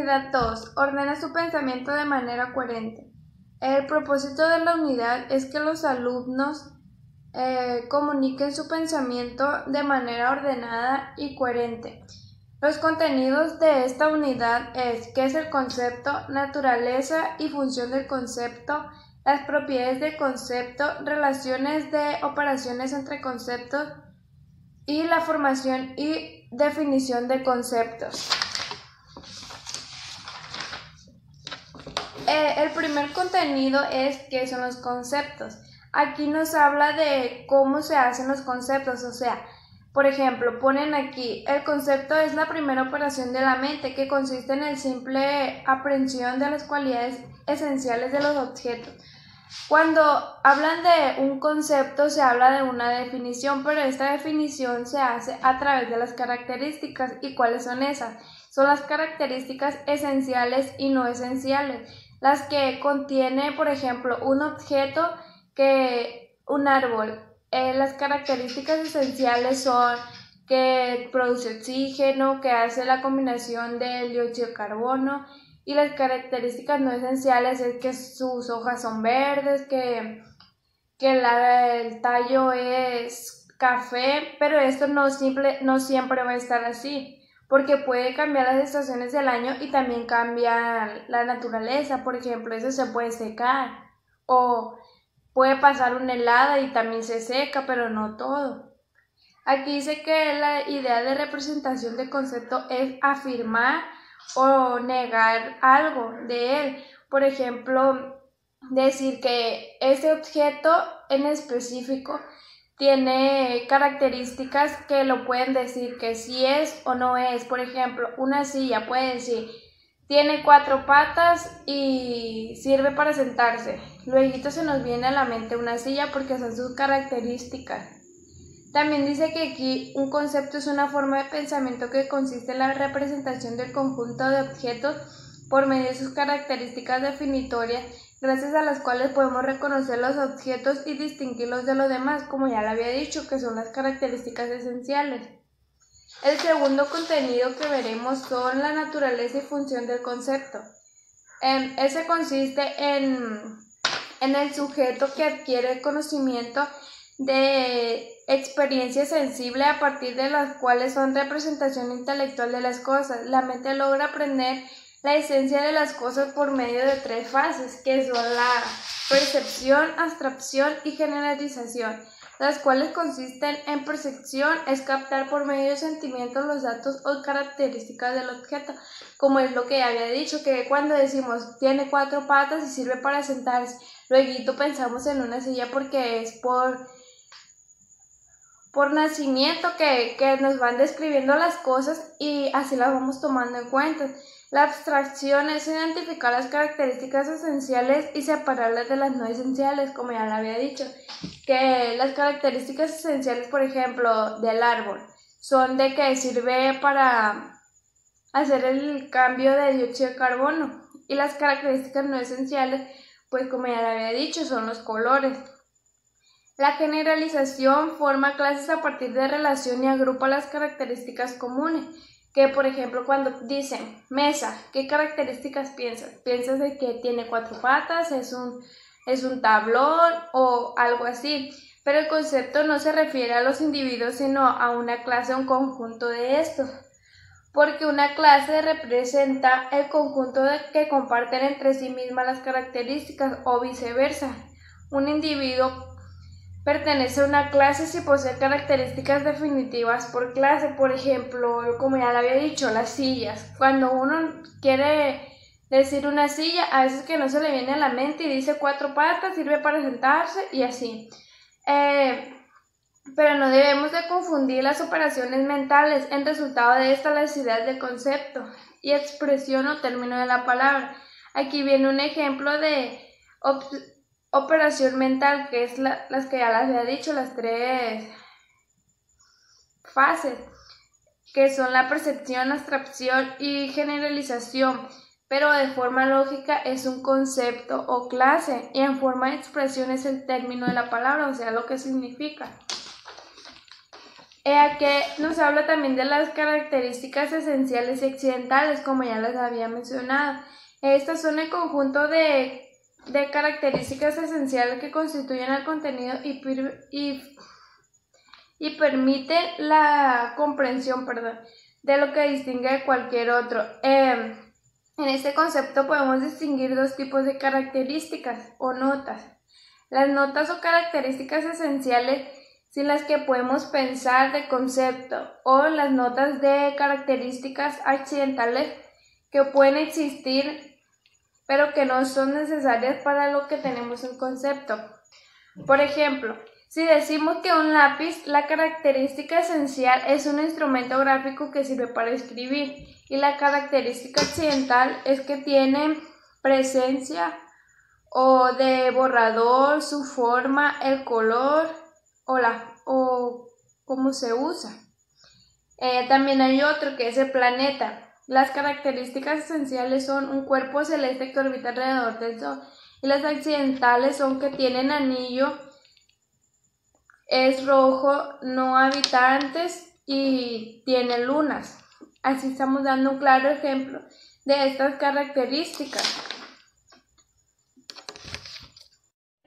Unidad 2. Ordena su pensamiento de manera coherente. El propósito de la unidad es que los alumnos comuniquen su pensamiento de manera ordenada y coherente. Los contenidos de esta unidad es qué es el concepto, naturaleza y función del concepto, las propiedades del concepto, relaciones de operaciones entre conceptos y la formación y definición de conceptos. El primer contenido es qué son los conceptos. Aquí nos habla de cómo se hacen los conceptos, o sea, por ejemplo, ponen aquí, el concepto es la primera operación de la mente que consiste en el simple aprehensión de las cualidades esenciales de los objetos. Cuando hablan de un concepto se habla de una definición, pero esta definición se hace a través de las características. ¿Y cuáles son esas? Son las características esenciales y no esenciales, las que contiene, por ejemplo, un objeto que un árbol. Las características esenciales son que produce oxígeno, que hace la combinación del dióxido de carbono, y las características no esenciales es que sus hojas son verdes, que el tallo es café, pero esto no siempre va a estar así, porque puede cambiar las estaciones del año y también cambia la naturaleza. Por ejemplo, eso se puede secar, o puede pasar una helada y también se seca, pero no todo. Aquí dice que la idea de representación de concepto es afirmar o negar algo de él. Por ejemplo, decir que ese objeto en específico tiene características que lo pueden decir que sí es o no es. Por ejemplo, una silla puede decir tiene 4 patas y sirve para sentarse. Luego se nos viene a la mente una silla porque son sus características. También dice que aquí un concepto es una forma de pensamiento que consiste en la representación del conjunto de objetos por medio de sus características definitorias, gracias a las cuales podemos reconocer los objetos y distinguirlos de los demás, como ya lo había dicho, que son las características esenciales. El segundo contenido que veremos son la naturaleza y función del concepto. Ese consiste en el sujeto que adquiere el conocimiento de experiencia sensible a partir de las cuales son representación intelectual de las cosas. La mente logra aprender la esencia de las cosas por medio de 3 fases, que son la percepción, abstracción y generalización, las cuales consisten en percepción, es captar por medio de sentimientos los datos o características del objeto, como es lo que ya había dicho, que cuando decimos tiene 4 patas y sirve para sentarse, luego pensamos en una silla porque es por nacimiento que nos van describiendo las cosas y así las vamos tomando en cuenta. La abstracción es identificar las características esenciales y separarlas de las no esenciales, como ya lo había dicho, que las características esenciales, por ejemplo, del árbol, son de que sirve para hacer el cambio de dióxido de carbono, y las características no esenciales, pues como ya lo había dicho, son los colores. La generalización forma clases a partir de relación y agrupa las características comunes, que por ejemplo cuando dicen mesa, ¿qué características piensas? Piensas de que tiene 4 patas, es un tablón o algo así, pero el concepto no se refiere a los individuos sino a una clase o un conjunto de estos, porque una clase representa el conjunto que comparten entre sí mismas las características o viceversa. Un individuo pertenece a una clase si posee características definitivas por clase. Por ejemplo, como ya lo había dicho, las sillas. Cuando uno quiere decir una silla, a veces que no se le viene a la mente y dice 4 patas, sirve para sentarse y así. Pero no debemos de confundir las operaciones mentales. En resultado de esta, las ideas de concepto y expresión o término de la palabra. Aquí viene un ejemplo de operación mental, que es las que ya les había dicho, las 3 fases, que son la percepción, abstracción y generalización, pero de forma lógica es un concepto o clase, y en forma de expresión es el término de la palabra, o sea, lo que significa. Aquí nos habla también de las características esenciales y accidentales, como ya les había mencionado. Estas son el conjunto de características esenciales que constituyen el contenido y permiten la comprensión, de lo que distingue de cualquier otro. En este concepto podemos distinguir dos tipos de características o notas. Las notas o características esenciales sin las que podemos pensar de concepto, o las notas de características accidentales que pueden existir pero que no son necesarias para lo que tenemos en concepto. Por ejemplo, si decimos que un lápiz, la característica esencial es un instrumento gráfico que sirve para escribir, y la característica accidental es que tiene presencia o de borrador, su forma, el color o cómo se usa. También hay otro que es el planeta. Las características esenciales son un cuerpo celeste que orbita alrededor del Sol, y las accidentales son que tienen anillo, es rojo, no habitantes y tiene lunas. Así estamos dando un claro ejemplo de estas características.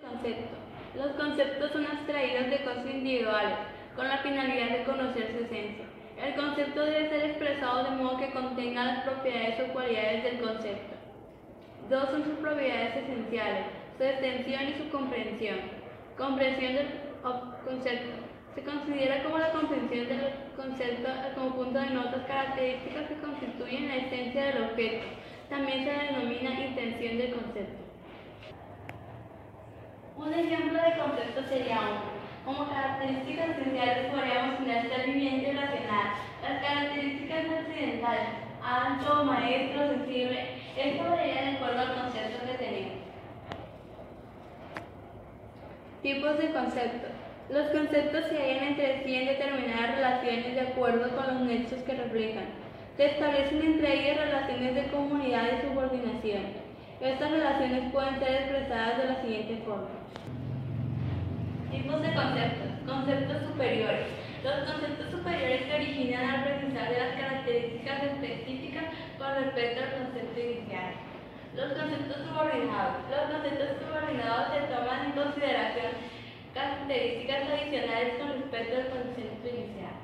Concepto. Los conceptos son extraídos de cosas individuales con la finalidad de conocer su esencia. El concepto debe ser expresado de modo que contenga las propiedades o cualidades del concepto. Dos son sus propiedades esenciales, su extensión y su comprensión. Comprensión del concepto. Se considera como la comprensión del concepto el conjunto de notas características que constituyen la esencia del objeto. También se denomina intención del concepto. Un ejemplo de concepto sería uno. Como características esenciales podríamos tener ser viviente y racional. Las características accidentales, ancho, maestro, sensible, esto varía de acuerdo al concepto que tenemos. Tipos de conceptos. Los conceptos se hallan entre sí en determinadas relaciones de acuerdo con los nexos que reflejan. Se establecen entre ellas relaciones de comunidad y subordinación. Estas relaciones pueden ser expresadas de la siguiente forma. Tipos de conceptos. Conceptos superiores. Los conceptos superiores se originan al precisar de las características específicas con respecto al concepto inicial. Los conceptos subordinados. Los conceptos subordinados se toman en consideración características adicionales con respecto al concepto inicial.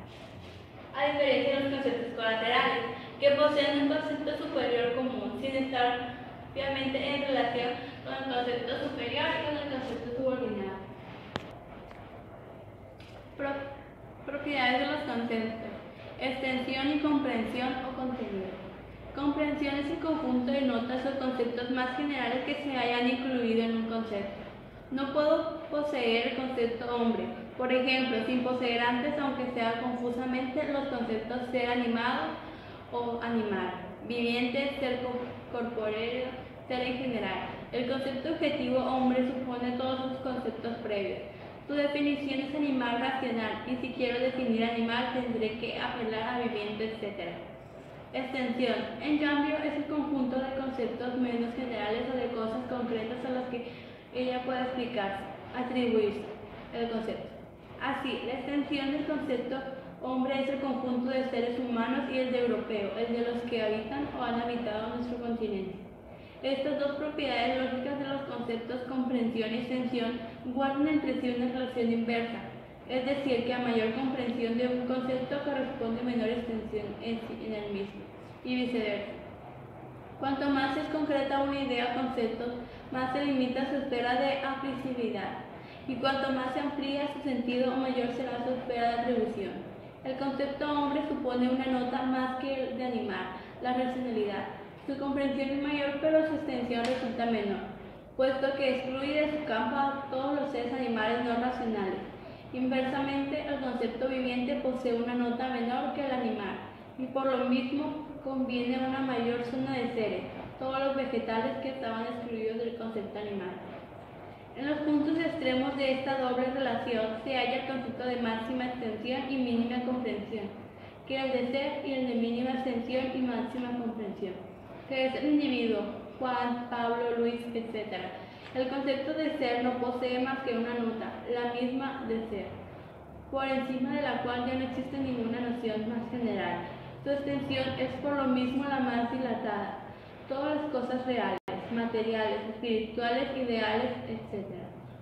A diferencia de los conceptos colaterales, que poseen un concepto superior común, sin estar obviamente en relación con el concepto superior y con el concepto subordinado. Propiedades de los conceptos. Extensión y comprensión o contenido. Comprensión es el conjunto de notas o conceptos más generales que se hayan incluido en un concepto. No puedo poseer el concepto hombre, por ejemplo, sin poseer antes, aunque sea confusamente, los conceptos ser animado o animal, viviente, ser corpóreo, ser en general. El concepto objetivo hombre supone todos sus conceptos previos. Su definición es animal racional, y si quiero definir animal tendré que apelar a viviente, etc. Extensión, en cambio, es el conjunto de conceptos menos generales o de cosas concretas a las que ella puede explicarse, atribuirse el concepto. Así, la extensión del concepto hombre es el conjunto de seres humanos y el de europeo, el de los que habitan o han habitado nuestro continente. Estas dos propiedades lógicas de los conceptos comprensión y extensión guardan entre sí una relación inversa, es decir, que a mayor comprensión de un concepto corresponde menor extensión en el mismo, y viceversa. Cuanto más es concreta una idea o concepto, más se limita su esfera de aplicabilidad, y cuanto más se amplía su sentido, mayor será su esfera de atribución. El concepto hombre supone una nota más que el de animal, la racionalidad. Su comprensión es mayor, pero su extensión resulta menor, puesto que excluye de su campo a todos los seres animales no racionales. Inversamente, el concepto viviente posee una nota menor que el animal, y por lo mismo conviene una mayor zona de seres, todos los vegetales que estaban excluidos del concepto animal. En los puntos extremos de esta doble relación se halla el concepto de máxima extensión y mínima comprensión, que es el de ser, y el de mínima extensión y máxima comprensión, que es el individuo, Juan, Pablo, Luis, etc. El concepto de ser no posee más que una nota, la misma de ser. por encima de la cual ya no existe ninguna noción más general. Su extensión es por lo mismo la más dilatada. Todas las cosas reales, materiales, espirituales, ideales, etc.,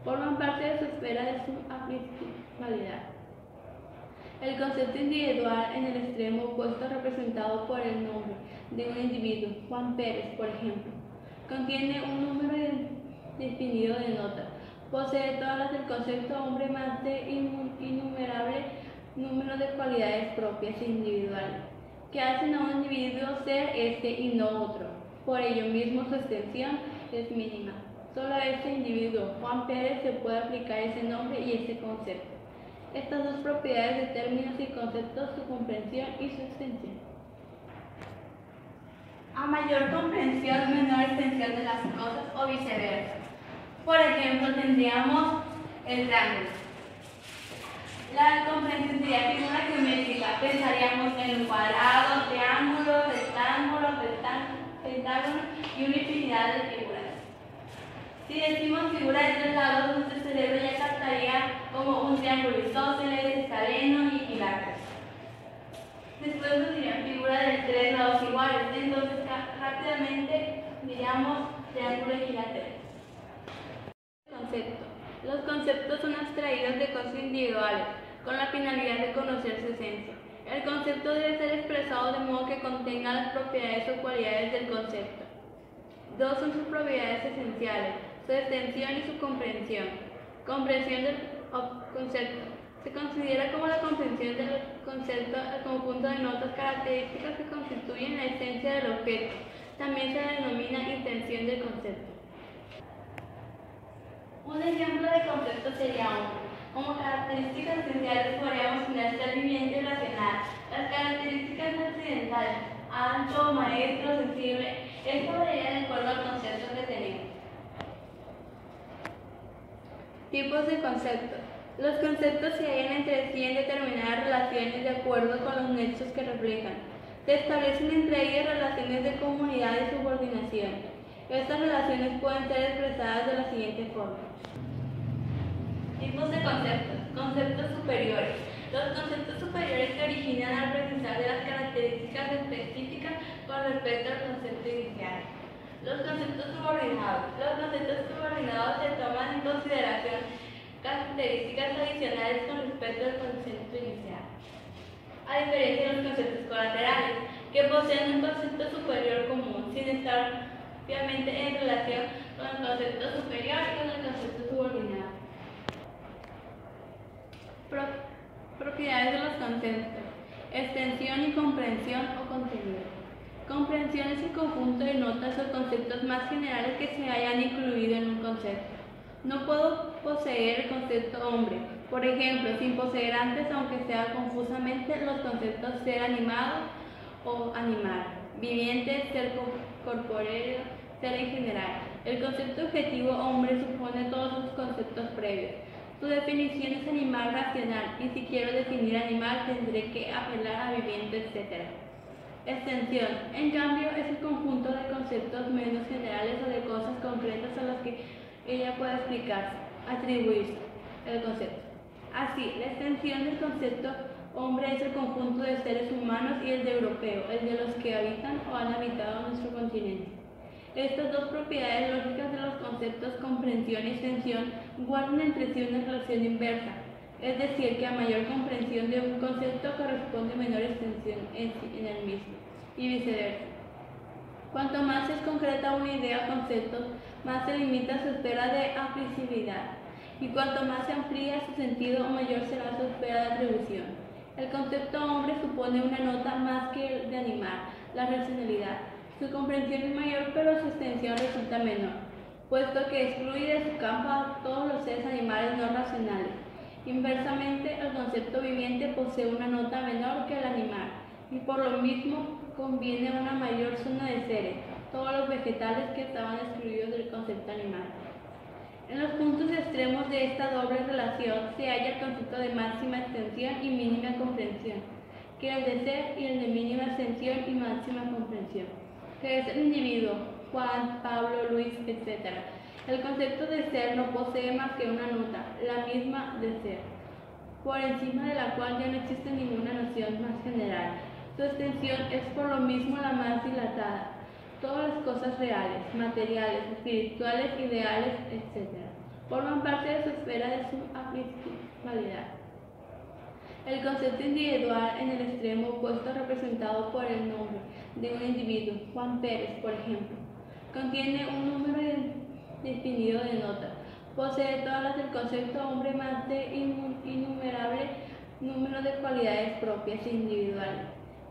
forman parte de su esfera de su aplicabilidad. El concepto individual en el extremo opuesto representado por el nombre de un individuo, Juan Pérez, por ejemplo, contiene un número definido de notas. Posee todas las del concepto hombre más de innumerable número de cualidades propias e individuales, que hacen a un individuo ser este y no otro. Por ello mismo su extensión es mínima. Solo a este individuo, Juan Pérez, se puede aplicar ese nombre y ese concepto. Estas dos propiedades de términos y conceptos, su comprensión y su extensión. A mayor comprensión, menor extensión de las cosas o viceversa. Por ejemplo, tendríamos el triángulo. La comprensión sería figura geométrica. Pensaríamos en un cuadrado, triángulo, rectángulo, pentágono y una infinidad de figuras. Si decimos figura de 3 lados, nuestro cerebro ya captaría como un triángulo isósceles, escaleno y equilátero. Después nos dirían figura de 3 lados iguales, entonces rápidamente diríamos triángulo equilátero. Concepto. Los conceptos son abstraídos de cosas individuales, con la finalidad de conocer su esencia. El concepto debe ser expresado de modo que contenga las propiedades o cualidades del concepto. Dos son sus propiedades esenciales: su extensión y su comprensión. Comprensión del concepto. Se considera como la comprensión del concepto el conjunto de notas características que constituyen la esencia del objeto. También se denomina intención del concepto. Un ejemplo de concepto sería hombre. Como características esenciales podríamos tener ser viviente y racional. Las características accidentales: ancho, maestro, sensible. Esto varía de acuerdo al concepto que tenemos. Tipos de conceptos. Los conceptos se hallan entre sí en determinadas relaciones de acuerdo con los nexos que reflejan. Se establecen entre ellas relaciones de comunidad y subordinación. Estas relaciones pueden ser expresadas de la siguiente forma. Tipos de conceptos. Conceptos superiores. Los conceptos superiores se originan al precisar de las características específicas con respecto al concepto inicial. Los conceptos subordinados. Los conceptos subordinados se toman en consideración características adicionales con respecto al concepto inicial. A diferencia de los conceptos colaterales, que poseen un concepto superior común, sin estar obviamente en relación con el concepto superior y con el concepto subordinado. Propiedades de los conceptos: extensión y comprensión o contenido. Comprensión es el conjunto de notas o conceptos más generales que se hayan incluido en un concepto. No puedo poseer el concepto hombre, por ejemplo, sin poseer antes, aunque sea confusamente, los conceptos ser animado o animal, viviente, ser corpóreo, ser en general. El concepto objetivo hombre supone todos los conceptos previos. Su definición es animal racional, y si quiero definir animal tendré que apelar a viviente, etc. Extensión, en cambio, es el conjunto de conceptos menos generales o de cosas concretas a las que ella puede explicarse, atribuirse el concepto. Así, la extensión del concepto hombre es el conjunto de seres humanos y el de europeo, el de los que habitan o han habitado nuestro continente. Estas dos propiedades lógicas de los conceptos comprensión y extensión guardan entre sí una relación inversa, es decir, que a mayor comprensión de un concepto corresponde menor extensión en el mismo, y viceversa. Cuanto más es concreta una idea o concepto, más se limita su esfera de aplicabilidad, y cuanto más se amplía su sentido, mayor será su esfera de atribución. El concepto hombre supone una nota más que el de animal, la racionalidad. Su comprensión es mayor, pero su extensión resulta menor, puesto que excluye de su campo a todos los seres animales no racionales. Inversamente, el concepto viviente posee una nota menor que el animal, y por lo mismo conviene una mayor zona de seres, todos los vegetales que estaban excluidos del concepto animal. En los puntos extremos de esta doble relación se halla el concepto de máxima extensión y mínima comprensión, que es el de ser, y el de mínima extensión y máxima comprensión, que es el individuo, Juan, Pablo, Luis, etc. El concepto de ser no posee más que una nota, la misma de ser. por encima de la cual ya no existe ninguna noción más general. Su extensión es por lo mismo la más dilatada. Todas las cosas reales, materiales, espirituales, ideales, etc., forman parte de su esfera de su aplicabilidad. El concepto individual en el extremo opuesto representado por el nombre de un individuo, Juan Pérez, por ejemplo, contiene un número definido de notas. Posee todas las del concepto hombre más de innumerable número de cualidades propias e individuales,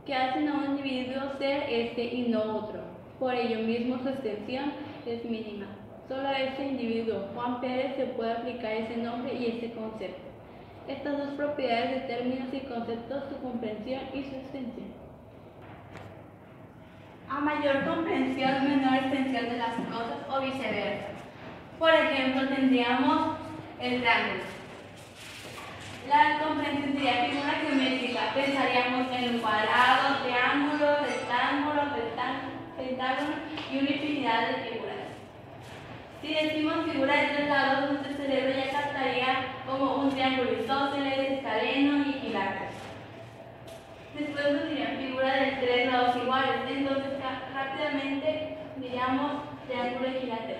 que hacen a un individuo ser este y no otro. Por ello mismo su extensión es mínima. Solo a ese individuo, Juan Pérez, se puede aplicar ese nombre y ese concepto. Estas dos propiedades de términos y conceptos, su comprensión y su extensión. A mayor comprensión, menor extensión de las cosas o viceversa. Por ejemplo, tendríamos el triángulo. La comprensión sería figura geométrica. Pensaríamos en un cuadrado, triángulo, rectángulo, pentágono y una infinidad de figuras. Si decimos figura de 3 lados, nuestro cerebro ya captaría como un triángulo isósceles, escaleno y equilátero. Después nos dirían figura de 3 lados iguales, entonces rápidamente diríamos triángulo equilátero.